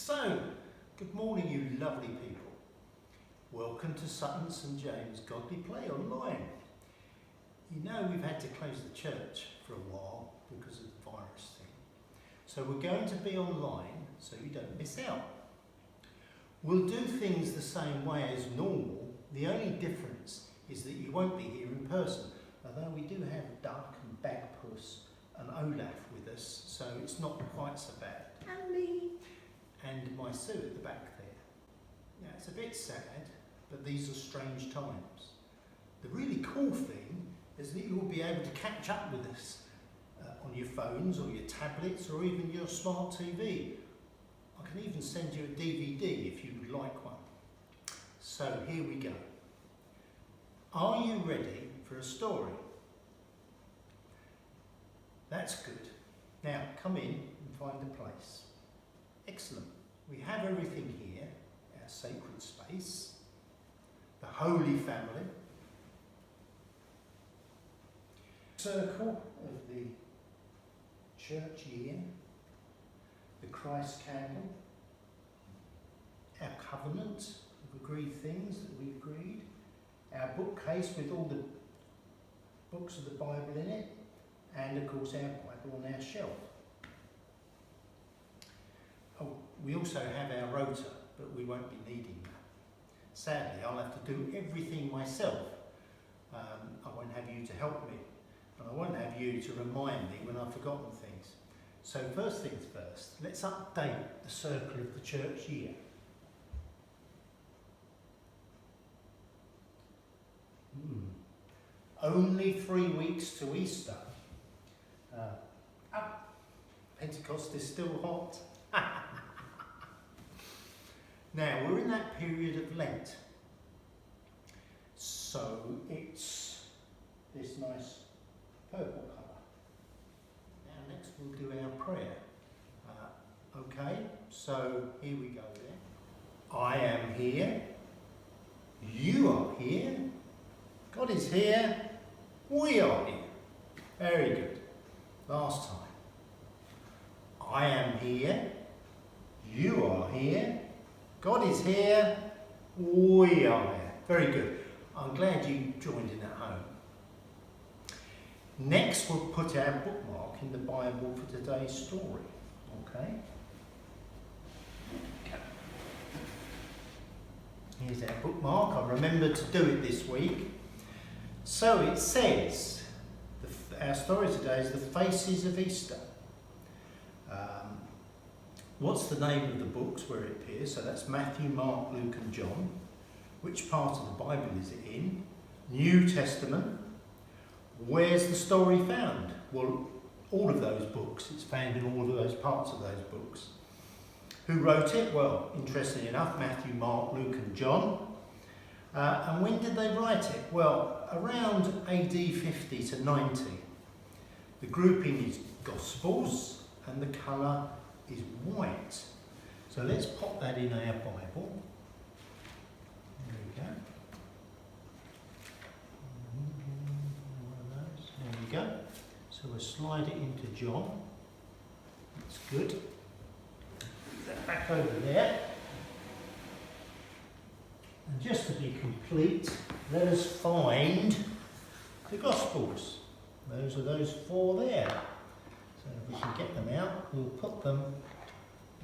So, good morning you lovely people. Welcome to Sutton St James Godly Play Online. You know we've had to close the church for a while because of the virus thing. So we're going to be online so you don't miss out. We'll do things the same way as normal. The only difference is that you won't be here in person. Although we do have Duck and Bagpuss and Olaf with us, so it's not quite so bad. And me. And my Sue at the back there. Yeah, it's a bit sad, but these are strange times. The really cool thing is that you'll be able to catch up with us on your phones or your tablets or even your smart TV. I can even send you a DVD if you would like one. So here we go. Are you ready for a story? That's good. Now come in and find a place. Excellent. We have everything here, our sacred space, the Holy Family, circle of the church year, the Christ candle, our covenant of agreed things that we agreed, our bookcase with all the books of the Bible in it, and of course our Bible on our shelf. Oh, we also have our rota, but we won't be needing that. Sadly, I'll have to do everything myself. I won't have you to help me, and I won't have you to remind me when I've forgotten things. So first things first, let's update the circle of the church year. Only 3 weeks to Easter. Pentecost is still hot. Now, we're in that period of Lent. So it's this nice purple colour. Now next we'll do our prayer. Okay, so here we go then. I am here. You are here. God is here. We are here. Very good. Last time. I am here. You are here. God is here. We are here. Very good. I'm glad you joined in at home. Next, we'll put our bookmark in the Bible for today's story. Okay? Here's our bookmark. I remembered to do it this week. So it says, our story today is The Faces of Easter. What's the name of the books where it appears? So that's Matthew, Mark, Luke and John. Which part of the Bible is it in? New Testament. Where's the story found? Well, all of those books. It's found in all of those parts of those books. Who wrote it? Well, interestingly enough, Matthew, Mark, Luke and John. And when did they write it? Well, around AD 50 to 90. The grouping is Gospels and the colour is white. So let's pop that in our Bible. There we go. There we go. So we'll slide it into John. That's good. Put that back over there. And just to be complete, let us find the Gospels. Those are those four there. So if we can get them out, we'll put them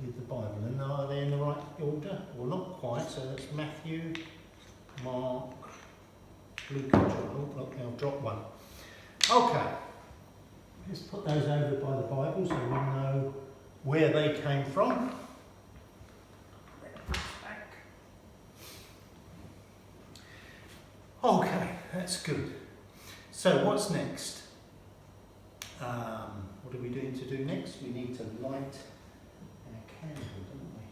with the Bible. And are they in the right order? Well, not quite. So that's Matthew, Mark, Luke and John. Oh, look, I'll drop one. Okay. Let's put those over by the Bible so we know where they came from. Okay, that's good. So what's next? What are we doing to do next? We need to light our candle, don't we?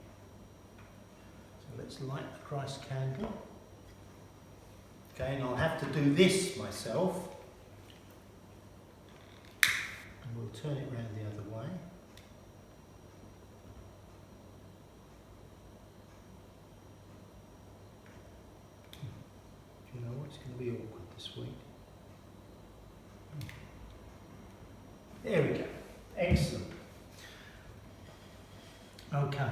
So let's light the Christ candle. Okay, and I'll have to do this myself. And we'll turn it round the other way. Do you know what? It's going to be awkward this week. There we go. Excellent. Okay.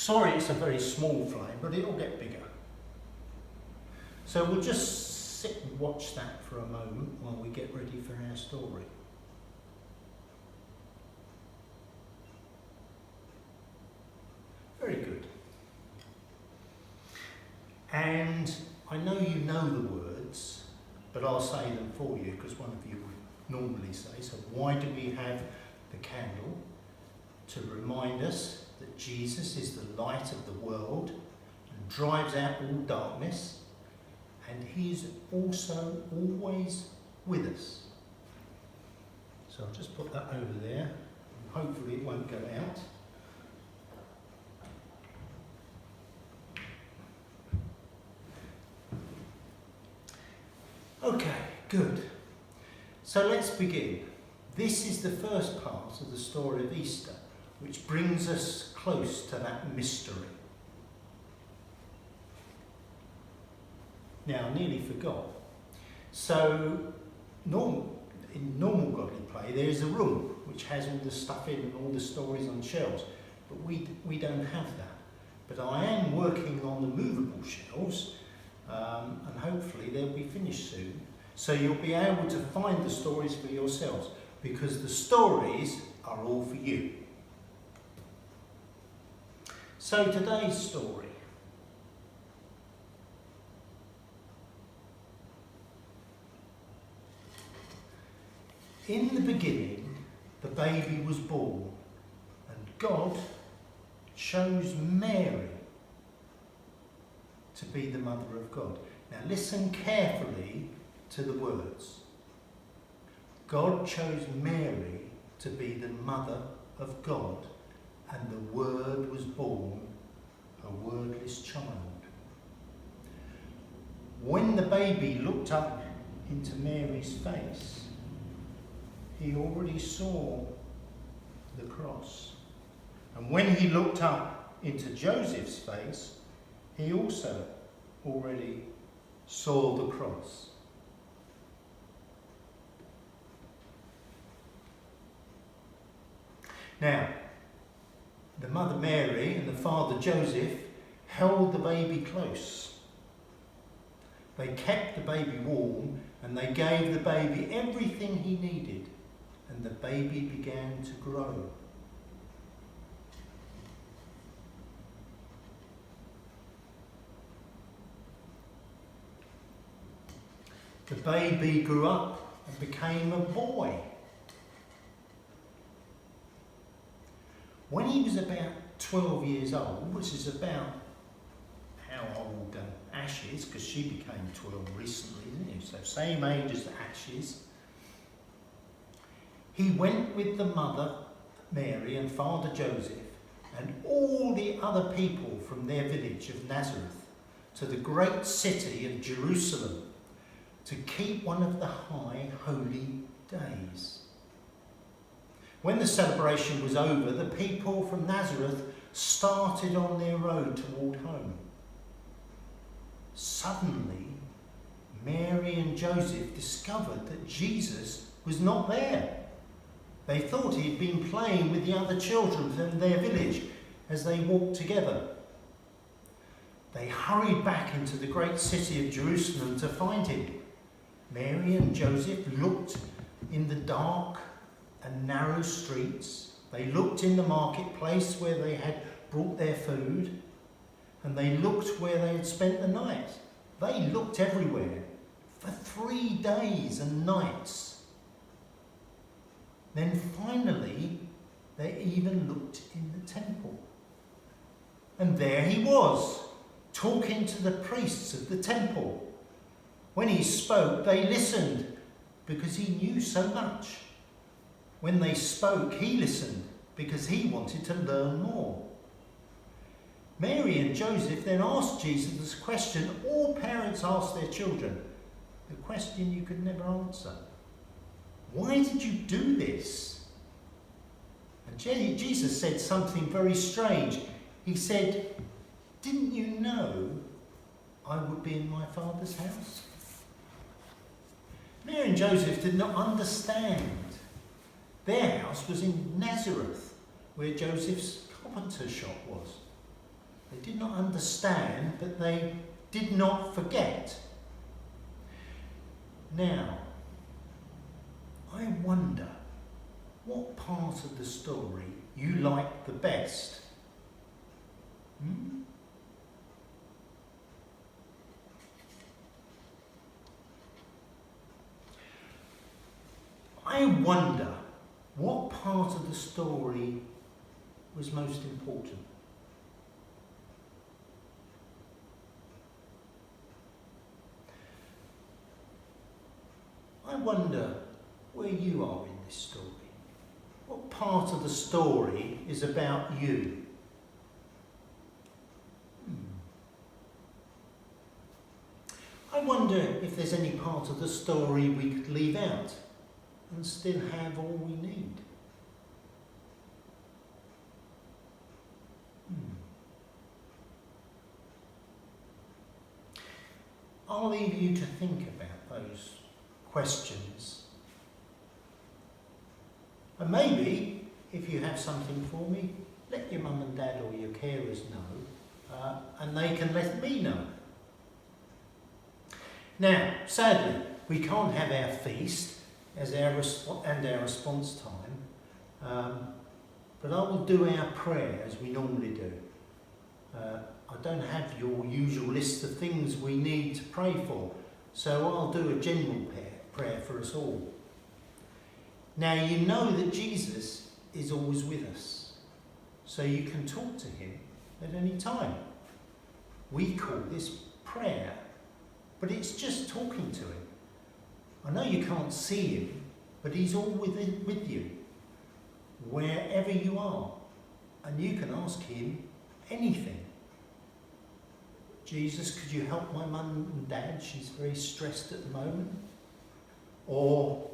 Sorry, it's a very small flame, but it'll get bigger. So we'll just sit and watch that for a moment while we get ready for our story. Very good. And I know you know the words, but I'll say them for you because one of you would normally say. So why do we have the candle? To remind us that Jesus is the light of the world and drives out all darkness, and he is also always with us. So I'll just put that over there, and hopefully it won't go out. Okay, good. So let's begin. This is the first part of the story of Easter, which brings us close to that mystery. Now, I nearly forgot. So, in normal godly play, there is a room which has all the stuff in and all the stories on shelves, but we don't have that. But I am working on the movable shelves, and hopefully they'll be finished soon. So you'll be able to find the stories for yourselves, because the stories are all for you. So today's story. In the beginning, the baby was born, and God chose Mary to be the mother of God. Now listen carefully to the words. God chose Mary to be the mother of God, and the Word was born, a wordless child. When the baby looked up into Mary's face, he already saw the cross. And when he looked up into Joseph's face, he also already saw the cross. Now, the mother Mary and the father Joseph held the baby close. They kept the baby warm, and they gave the baby everything he needed, and the baby began to grow. The baby grew up and became a boy. When he was about 12 years old, which is about how old Ash is, because she became 12 recently, isn't she? So same age as Ash's. He went with the mother Mary and father Joseph and all the other people from their village of Nazareth to the great city of Jerusalem to keep one of the high holy days. When the celebration was over, the people from Nazareth started on their road toward home. Suddenly, Mary and Joseph discovered that Jesus was not there. They thought he had been playing with the other children from their village as they walked together. They hurried back into the great city of Jerusalem to find him. Mary and Joseph looked in the dark and narrow streets. They looked in the marketplace where they had brought their food, and they looked where they had spent the night. They looked everywhere for 3 days and nights. Then finally, they even looked in the temple. And there he was, talking to the priests of the temple. When he spoke, they listened because he knew so much. When they spoke, he listened because he wanted to learn more. Mary and Joseph then asked Jesus this question all parents ask their children, the question you could never answer. Why did you do this? And Jesus said something very strange. He said, didn't you know I would be in my Father's house? Mary and Joseph did not understand. Their house was in Nazareth, where Joseph's carpenter shop was. They did not understand, but they did not forget. Now, I wonder what part of the story you like the best. I wonder what part of the story was most important. I wonder where you are in this story. What part of the story is about you? I wonder if there's any part of the story we could leave out and still have all we need. I'll leave you to think about those questions. And maybe, if you have something for me, let your mum and dad or your carers know, and they can let me know. Now, sadly, we can't have our feast as our response time, but I will do our prayer as we normally do. I don't have your usual list of things we need to pray for, so I'll do a general prayer for us all. Now, you know that Jesus is always with us, so you can talk to him at any time. We call this prayer, but it's just talking to him. I know you can't see him, but he's always with you, wherever you are, and you can ask him anything. Jesus, could you help my mum and dad? She's very stressed at the moment. Or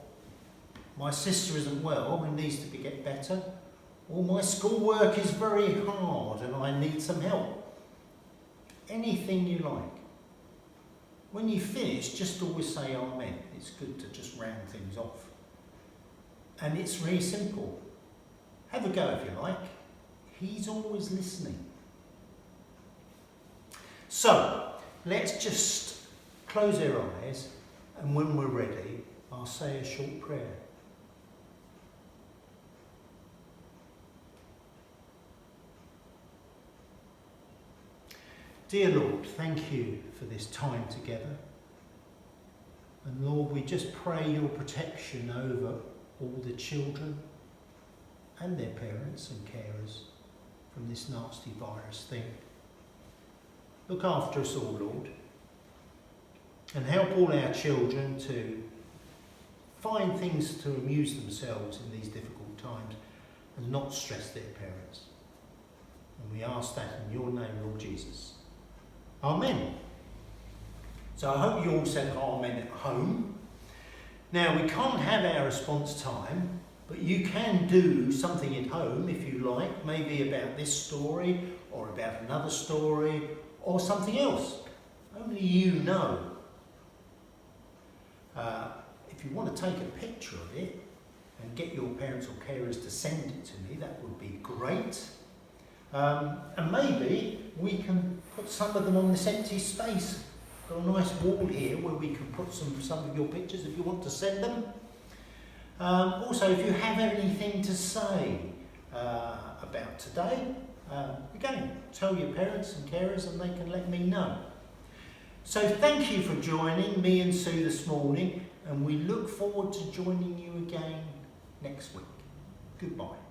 my sister isn't well and needs to get better. Or my schoolwork is very hard and I need some help. Anything you like. When you finish, just always say Amen. It's good to just round things off. And it's really simple. Have a go if you like. He's always listening. So, let's just close our eyes, and when we're ready, I'll say a short prayer. Dear Lord, thank you for this time together. And Lord, we just pray your protection over all the children and their parents and carers from this nasty virus thing. Look after us all, Lord, and help all our children to find things to amuse themselves in these difficult times and not stress their parents. And we ask that in your name, Lord Jesus. Amen. So I hope you all said Amen at home. Now, we can't have our response time, but you can do something at home if you like, maybe about this story or about another story or something else. Only you know. If you want to take a picture of it and get your parents or carers to send it to me, that would be great. And maybe we can put some of them on this empty space. Got a nice wall here where we can put some of your pictures if you want to send them. Also, if you have anything to say about today, again, tell your parents and carers and they can let me know. So thank you for joining me and Sue this morning, and we look forward to joining you again next week. Goodbye.